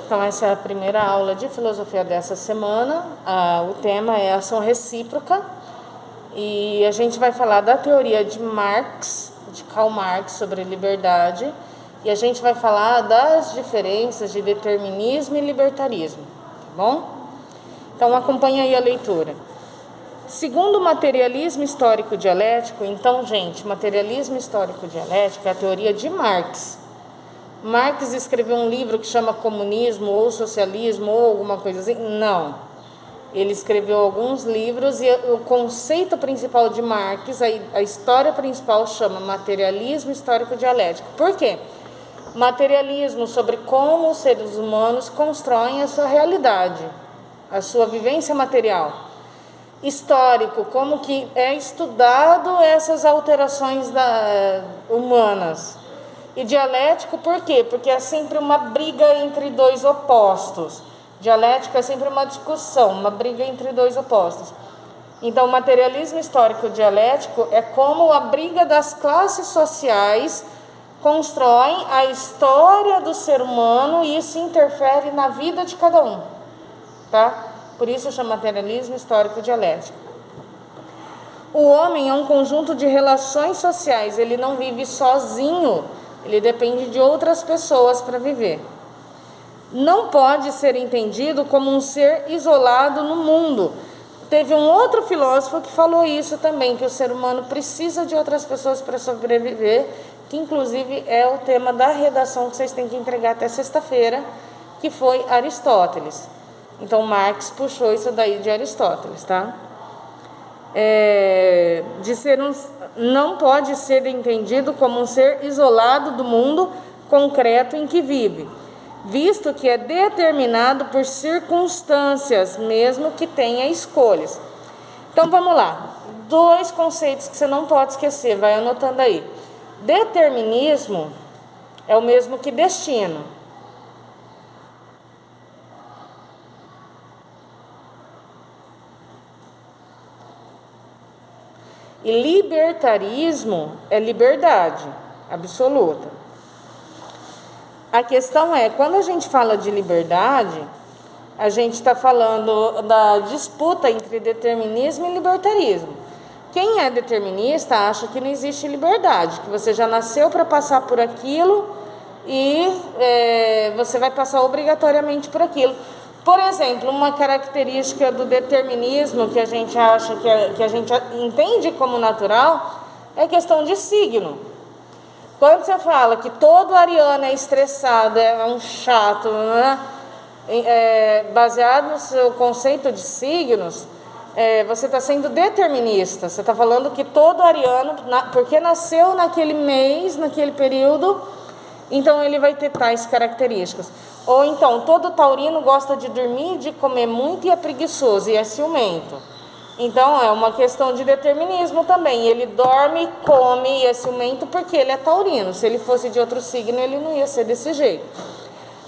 Então essa é a primeira aula de filosofia dessa semana. O tema é ação recíproca e a gente vai falar da teoria de Karl Marx sobre liberdade, e a gente vai falar das diferenças de determinismo e libertarismo, tá bom? Então acompanha aí a leitura. Segundo o materialismo histórico dialético, então, gente, materialismo histórico dialético é a teoria de Marx. Marx escreveu um livro que chama Comunismo ou Socialismo ou alguma coisa assim? Não. Ele escreveu alguns livros e o conceito principal de Marx, a história principal, chama materialismo histórico dialético. Por quê? Materialismo sobre como os seres humanos constroem a sua realidade, a sua vivência material. Histórico, como que é estudado essas alterações humanas. E dialético, por quê? Porque é sempre uma briga entre dois opostos. Dialético é sempre uma discussão, uma briga entre dois opostos. Então, o materialismo histórico dialético é como a briga das classes sociais constroem a história do ser humano e isso interfere na vida de cada um, tá? Por isso chama materialismo histórico dialético. O homem é um conjunto de relações sociais, ele não vive sozinho, ele depende de outras pessoas para viver. Não pode ser entendido como um ser isolado no mundo. Teve um outro filósofo que falou isso também, que o ser humano precisa de outras pessoas para sobreviver, que inclusive é o tema da redação que vocês têm que entregar até sexta-feira, que foi Aristóteles. Então Marx puxou isso daí de Aristóteles, tá? Não pode ser entendido como um ser isolado do mundo concreto em que vive, visto que é determinado por circunstâncias, mesmo que tenha escolhas. Então vamos lá, 2 conceitos que você não pode esquecer, vai anotando aí. Determinismo é o mesmo que destino. E libertarismo é liberdade absoluta. A questão é, quando a gente fala de liberdade, a gente está falando da disputa entre determinismo e libertarismo. Quem é determinista acha que não existe liberdade, que você já nasceu para passar por aquilo e você vai passar obrigatoriamente por aquilo. Por exemplo, uma característica do determinismo que a gente acha que a gente entende como natural é a questão de signo. Quando você fala que todo ariano é estressado, é um chato, né? Baseado no seu conceito de signos, você está sendo determinista. Você está falando que todo ariano, porque nasceu naquele mês, naquele período, então ele vai ter tais características. Ou então, todo taurino gosta de dormir, de comer muito e é preguiçoso e é ciumento. Então, é uma questão de determinismo também. Ele dorme, come e é ciumento porque ele é taurino. Se ele fosse de outro signo, ele não ia ser desse jeito.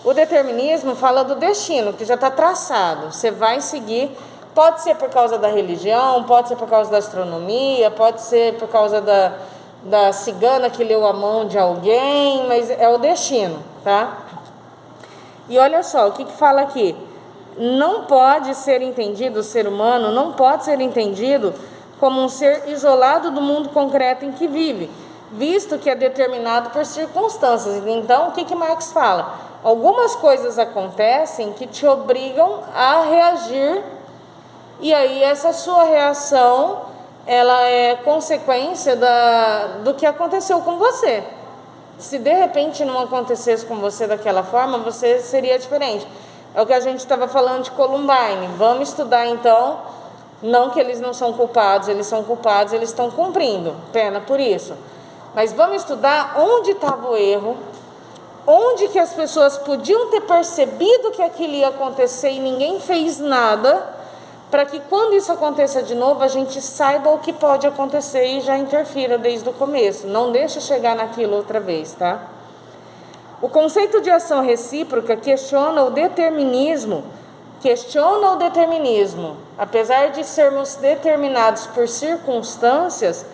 O determinismo fala do destino, que já está traçado. Você vai seguir, pode ser por causa da religião, pode ser por causa da astronomia, pode ser por causa da cigana que leu a mão de alguém, mas é o destino, tá? E olha só, o que fala aqui? Não pode ser entendido, o ser humano não pode ser entendido como um ser isolado do mundo concreto em que vive, visto que é determinado por circunstâncias. Então, o que Marx fala? Algumas coisas acontecem que te obrigam a reagir, e aí essa sua reação, ela é consequência do que aconteceu com você. Se de repente não acontecesse com você daquela forma, você seria diferente. É o que a gente estava falando de Columbine. Vamos estudar então, não que eles não são culpados, eles são culpados, eles estão cumprindo pena por isso. Mas vamos estudar onde estava o erro, onde que as pessoas podiam ter percebido que aquilo ia acontecer e ninguém fez nada, para que quando isso aconteça de novo, a gente saiba o que pode acontecer e já interfira desde o começo. Não deixa chegar naquilo outra vez, tá? O conceito de ação recíproca questiona o determinismo. Apesar de sermos determinados por circunstâncias,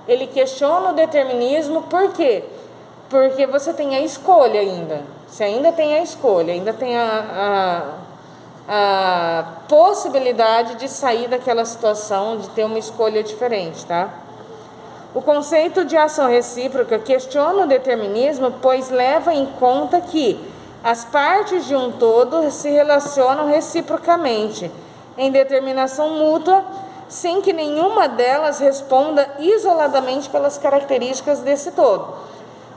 ele questiona o determinismo. Por quê? Porque você tem a escolha ainda. Você ainda tem a escolha, ainda tem a possibilidade de sair daquela situação, de ter uma escolha diferente, tá? O conceito de ação recíproca questiona o determinismo, pois leva em conta que as partes de um todo se relacionam reciprocamente, em determinação mútua, sem que nenhuma delas responda isoladamente pelas características desse todo.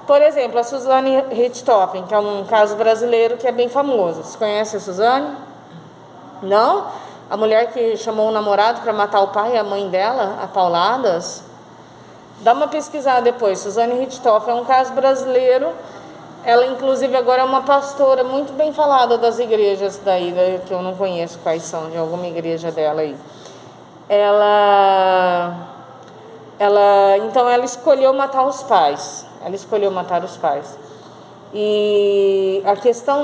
Por exemplo, a Suzane Richthofen, que é um caso brasileiro que é bem famoso. Você conhece a Suzane? Não? A mulher que chamou o namorado para matar o pai e a mãe dela, a pauladas? Dá uma pesquisada depois. Suzane Richthofen é um caso brasileiro. Ela, inclusive, agora é uma pastora muito bem falada das igrejas daí, que eu não conheço quais são, de alguma igreja dela aí. Então ela escolheu matar os pais. Ela escolheu matar os pais. E a questão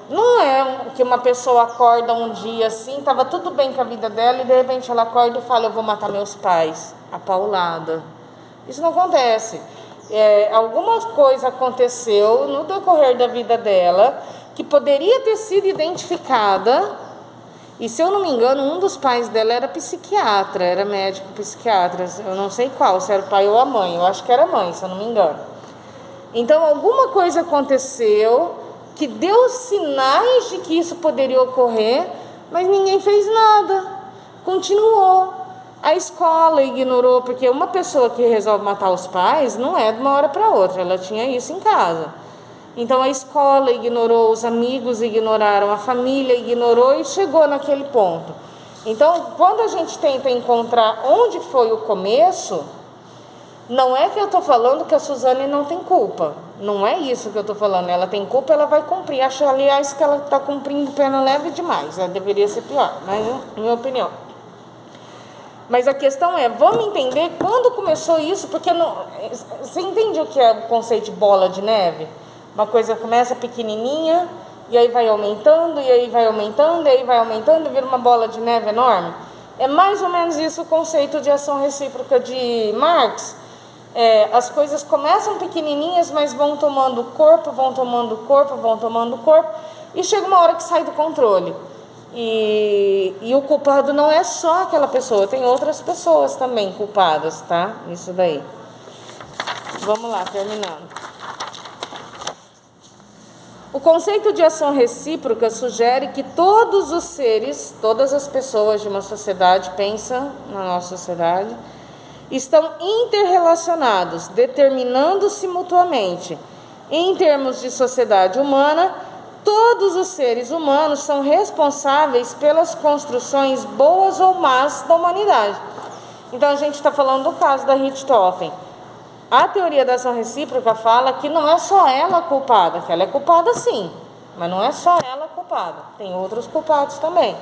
não é que uma pessoa acorda um dia assim, estava tudo bem com a vida dela e de repente ela acorda e fala, eu vou matar meus pais, a paulada. Isso não acontece. Alguma coisa aconteceu no decorrer da vida dela que poderia ter sido identificada. E se eu não me engano, um dos pais dela era psiquiatra, era médico psiquiatra. Eu não sei qual, se era o pai ou a mãe. Eu acho que era a mãe, se eu não me engano. Então alguma coisa aconteceu que deu sinais de que isso poderia ocorrer, mas ninguém fez nada. Continuou. A escola ignorou, porque uma pessoa que resolve matar os pais não é de uma hora para outra, ela tinha isso em casa. Então a escola ignorou, os amigos ignoraram, a família ignorou e chegou naquele ponto. Então, quando a gente tenta encontrar onde foi o começo, não é que eu estou falando que a Suzane não tem culpa. Não é isso que eu estou falando. Ela tem culpa, ela vai cumprir. Acho, aliás, que ela está cumprindo pena leve demais. Ela deveria ser pior, mas na minha opinião. Mas a questão vamos entender quando começou isso, porque você entende o que é o conceito de bola de neve? Uma coisa começa pequenininha, e aí vai aumentando, e aí vai aumentando, e aí vai aumentando, e vira uma bola de neve enorme. É mais ou menos isso o conceito de ação recíproca de Marx. As coisas começam pequenininhas, mas vão tomando corpo, vão tomando corpo, vão tomando corpo, e chega uma hora que sai do controle. E o culpado não é só aquela pessoa, tem outras pessoas também culpadas, tá? Isso daí. Vamos lá, terminando. O conceito de ação recíproca sugere que todos os seres, todas as pessoas de uma sociedade, pensa na nossa sociedade, estão interrelacionados, determinando-se mutuamente. Em termos de sociedade humana, todos os seres humanos são responsáveis pelas construções boas ou más da humanidade. Então a gente está falando do caso da Richthofen. A teoria da ação recíproca fala que não é só ela culpada, que ela é culpada sim, mas não é só ela culpada, tem outros culpados também.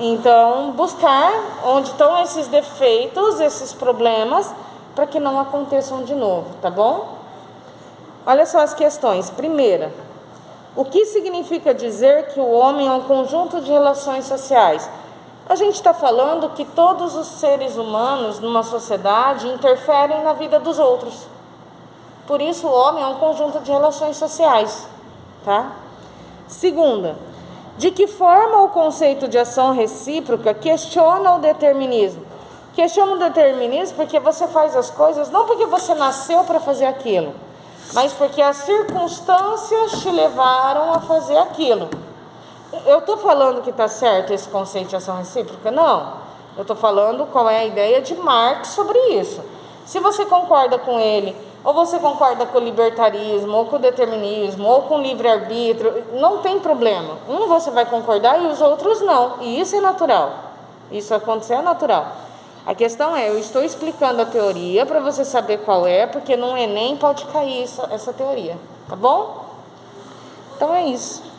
Então, buscar onde estão esses defeitos, esses problemas, para que não aconteçam de novo, tá bom? Olha só as questões. Primeira, o que significa dizer que o homem é um conjunto de relações sociais? A gente está falando que todos os seres humanos numa sociedade interferem na vida dos outros. Por isso o homem é um conjunto de relações sociais, tá? Segunda, de que forma o conceito de ação recíproca questiona o determinismo? Questiona o determinismo porque você faz as coisas não porque você nasceu para fazer aquilo, mas porque as circunstâncias te levaram a fazer aquilo. Eu estou falando que está certo esse conceito de ação recíproca? Não. Eu estou falando qual é a ideia de Marx sobre isso. Se você concorda com ele, ou você concorda com o libertarismo, ou com o determinismo, ou com o livre-arbítrio, não tem problema. Um você vai concordar e os outros não. E isso é natural. Isso acontecer é natural. A questão eu estou explicando a teoria para você saber qual é, porque no Enem pode cair essa teoria. Tá bom? Então é isso.